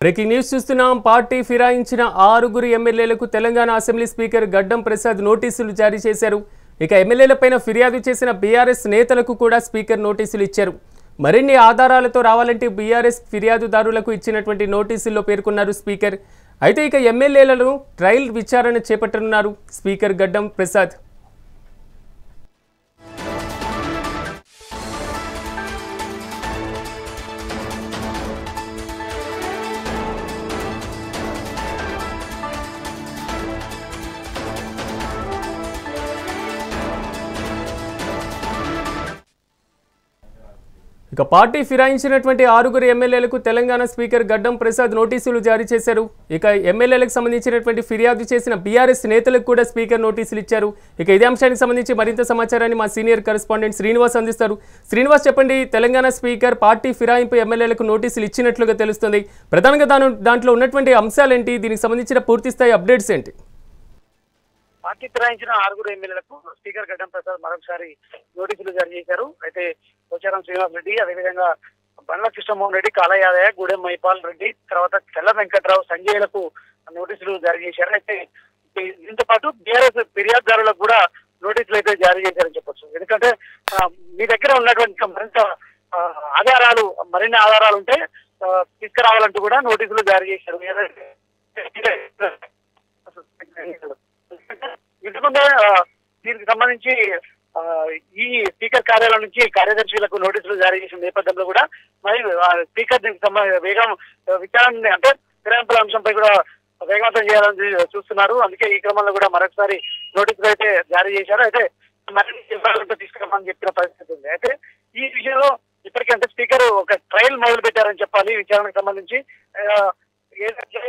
Breaking news చూస్తున్నాం. Party ఫిరాయించిన 6 ఎమ్మెల్యేలకు Telangana assembly speaker గడ్డం ప్రసాద్ నోటీసులు జారీ చేశారు. ఇక ఎమ్మెల్యేలపైన ఫిర్యాదు చేసిన బీఆర్ఎస్ నేతలకు కూడా స్పీకర్ నోటీసులు ఇచ్చారు. మరిన్ని ఆధారాలతో రావాలంటే బీఆర్ఎస్ ఫిర్యాదుదారులకు ఇచ్చినటువంటి నోటీసుల్లో పేర్కొన్నారు స్పీకర్. అయితే ఇక ఎమ్మెల్యేలను ట్రయల్ విచారణ చేపట్టనున్నారు స్పీకర్ గడ్డం ప్రసాద్. ఇక పార్టీ ఫిరాయించినటువంటి 6 ఎమ్మెల్యేలకు తెలంగాణ స్పీకర్ గడ్డం ప్రసాద్ నోటీసులు జారీ చేశారు. ఇక ఎమ్మెల్యేలకు సంబంధించినటువంటి ఫిర్యాదు చేసిన బీఆర్ఎస్ నేతలకు కూడా స్పీకర్ నోటీసులు ఇచ్చారు. ఇక ఇదే అంశానికి సంబంధించి మరింత సమాచారాన్ని మా సీనియర్ కరెస్పాండెంట్ శ్రీనివాస్ అందిస్తారు. శ్రీనివాస్, చెప్పండి, తెలంగాణ స్పీకర్ పార్టీ ఫిరాయింపు ఎమ్మెల్యేలకు నోటీసులు ఇచ్చినట్లుగా తెలుస్తుంది. ప్రధానంగా దాంట్లో ఉన్నటువంటి అంశాలేంటి? దీనికి సంబంధించిన పూర్తిస్థాయి అప్డేట్స్ ఏంటి? పార్టీ ఫిరాయించిన 6 ఎమ్మెల్యేలకు స్పీకర్ గడ్డం ప్రసాద్ మరొకసారి నోటీసులు జారీ చేశారు. అయితే పోచారం శ్రీనివాస్ రెడ్డి, అదేవిధంగా బండ్ల కృష్ణమోహన్ రెడ్డి, కాలయాదయ్య, గూడెం మైపాల్ రెడ్డి, తర్వాత తెల్ల వెంకట్రావు, సంజయ్లకు నోటీసులు జారీ చేశారు. అయితే దీంతో పాటు బీఆర్ఎస్ ఫిర్యాదుదారులకు కూడా నోటీసులు అయితే జారీ చేశారని చెప్పొచ్చు. ఎందుకంటే మీ దగ్గర ఉన్నటువంటి మరిన్ని ఆధారాలు ఉంటే తీసుకురావాలంటూ కూడా నోటీసులు జారీ చేశారు. ఇంతకుముందే దీనికి సంబంధించి ఈ స్పీకర్ కార్యాలయం నుంచి కార్యదర్శులకు నోటీసులు జారీ చేసిన నేపథ్యంలో కూడా మరి స్పీకర్ దీనికి విచారణ అంటే ఫిరాయింపుల అంశంపై కూడా వేగవంతం చేయాలని చూస్తున్నారు. అందుకే ఈ క్రమంలో కూడా మరొకసారి నోటీసులు అయితే జారీ చేశారు. అయితే మరిన్ని తీసుకురామని చెప్పిన పరిస్థితి ఉంది. అయితే ఈ విషయంలో ఇప్పటికే అంటే స్పీకర్ ఒక ట్రయల్ మొదలు పెట్టారని చెప్పాలి. విచారణకు సంబంధించి ఏదైతే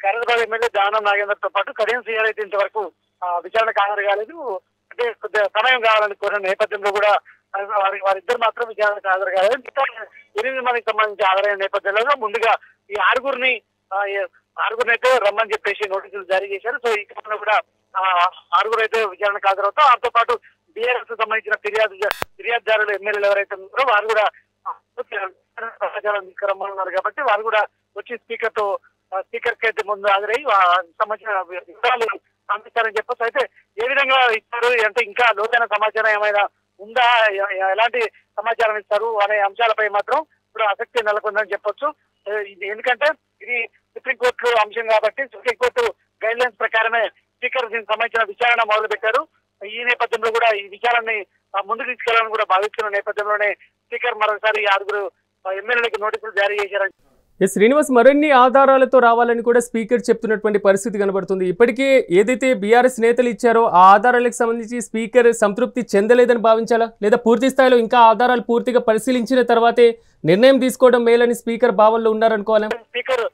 ఖైరతాబాద్ ఎమ్మెల్యే దానం నాగేందర్తో పాటు కడియం సీఆర్ అయితే ఇంతవరకు విచారణకు హాజరు కాలేదు. అంటే కొద్దిగా సమయం కావాలని కోరిన నేపథ్యంలో కూడా వారిద్దరు మాత్రం విచారణకు హాజరు కాలేదు. 8 మందికి సంబంధించి హాజరైన నేపథ్యంలో ముందుగా ఈ 6 అయితే రమ్మని చెప్పేసి నోటీసులు జారీ చేశారు. సో ఈ క్రమంలో కూడా 6 అయితే విచారణకు హాజరవుతారు. వారితో పాటు బీఆర్ఎస్ సంబంధించిన ఫిర్యాదుదారులు ఎమ్మెల్యేలు ఎవరైతే ఉన్నారో వారు కూడా సమాచారం తీసుకురమ్మన్నారు. కాబట్టి వారు కూడా వచ్చి స్పీకర్ కి అయితే ముందు హాజరై సంబంధించిన వివరాలు అందిస్తారని చెప్పొచ్చు. అయితే ఏ విధంగా ఇస్తారు అంటే ఇంకా లోతైన సమాచారం ఏమైనా ఉందా, ఎలాంటి సమాచారం ఇస్తారు అనే అంశాలపై మాత్రం ఇప్పుడు ఆసక్తి నెలకొందని చెప్పొచ్చు. ఎందుకంటే ఇది సుప్రీంకోర్టు అంశం కాబట్టి సుప్రీంకోర్టు గైడ్ లైన్స్ ప్రకారమే స్పీకర్ దీనికి సంబంధించిన విచారణ మొదలు పెట్టారు. ఈ నేపథ్యంలో కూడా ఈ విచారాన్ని ముందుకు తీసుకెళ్లాలని కూడా భావిస్తున్న నేపథ్యంలోనే స్పీకర్ మరోసారి 6 ఎమ్మెల్యేలకు నోటీసులు జారీ చేశారని. శ్రీనివాస్, మరిన్ని ఆధారాలతో రావాలని కూడా స్పీకర్ చెప్తున్నటువంటి పరిస్థితి కనబడుతుంది. ఇప్పటికే ఏదైతే బీఆర్ఎస్ నేతలు ఇచ్చారో ఆ ఆధారాలకు సంబంధించి స్పీకర్ సంతృప్తి చెందలేదని భావించాలా, లేదా పూర్తి స్థాయిలో ఇంకా ఆధారాలు పూర్తిగా పరిశీలించిన తర్వాతే నిర్ణయం తీసుకోవడం మేలని స్పీకర్ భావనలో ఉన్నారనుకోవాలా? స్పీకర్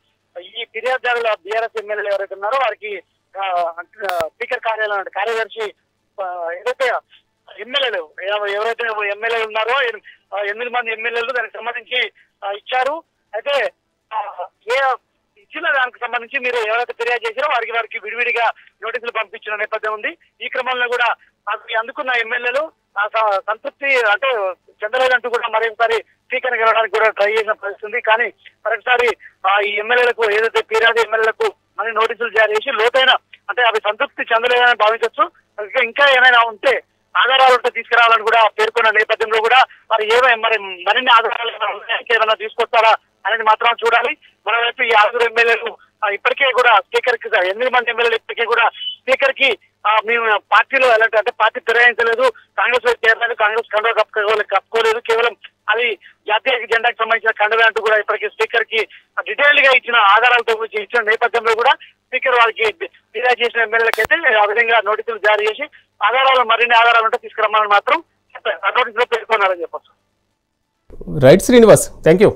ఈ ఫిర్యాదుదారుల బీఆర్ఎస్ ఎమ్మెల్యేలు ఎవరైతే ఉన్నారో వారికి స్పీకర్ కార్యాలయం కార్యదర్శి ఏదైతే ఎమ్మెల్యేలు ఎవరైతే ఎమ్మెల్యేలు ఉన్నారో 8 మంది ఎమ్మెల్యేలు దానికి సంబంధించి ఇచ్చారు. అయితే ఇచ్చిన దానికి సంబంధించి మీరు ఎవరైతే ఫిర్యాదు చేశారో వారికి విడివిడిగా నోటీసులు పంపించిన నేపథ్యం ఉంది. ఈ క్రమంలో కూడా అందుకున్న ఎమ్మెల్యేలు సంతృప్తి అంటే చెందలేదంటూ కూడా మరొకసారి స్పీకర్ గెలవడానికి కూడా ట్రై చేసిన పరిస్థితి ఉంది. కానీ మరొకసారి ఈ ఎమ్మెల్యేలకు ఏదైతే ఫిర్యాదు ఎమ్మెల్యేలకు మళ్ళీ నోటీసులు జారీ చేసి లోతైన అంటే అవి సంతృప్తి చెందలేదని భావించవచ్చు. ఇంకా ఏమైనా ఉంటే ఆధారాలతో తీసుకురావాలని కూడా పేర్కొన్న నేపథ్యంలో కూడా మరిన్ని ఆధారాలు ఏమైనా తీసుకొస్తారా అనేది మాత్రం చూడాలి. మరోవైపు ఈ 6 ఎమ్మెల్యేలు ఇప్పటికే కూడా స్పీకర్ కి 8 మంది ఎమ్మెల్యేలు ఇప్పటికే కూడా స్పీకర్ కి మేము పార్టీలో ఎలాంటి అంటే పార్టీ ఫిరాయించలేదు, కాంగ్రెస్ వైపు చేరలేదు, కాంగ్రెస్ కండువా కప్పుకోలేదు, కేవలం అది జాతీయ జెండాకి సంబంధించిన కండువా అంటూ కూడా ఇప్పటికీ స్పీకర్ కి డీటెయిల్ గా ఇచ్చిన ఆధారాలతో ఇచ్చిన నేపథ్యంలో కూడా స్పీకర్ వారికి ఫిర్యాదు చేసిన ఎమ్మెల్యేలకైతే ఆ విధంగా నోటీసులు జారీ చేసి మరిన్ని ఆధారాలు ఉంటే తీసుకురమ్మని మాత్రం నోటీసులో పేర్కొన్నారని చెప్పొచ్చు. Right Srinivas, thank you.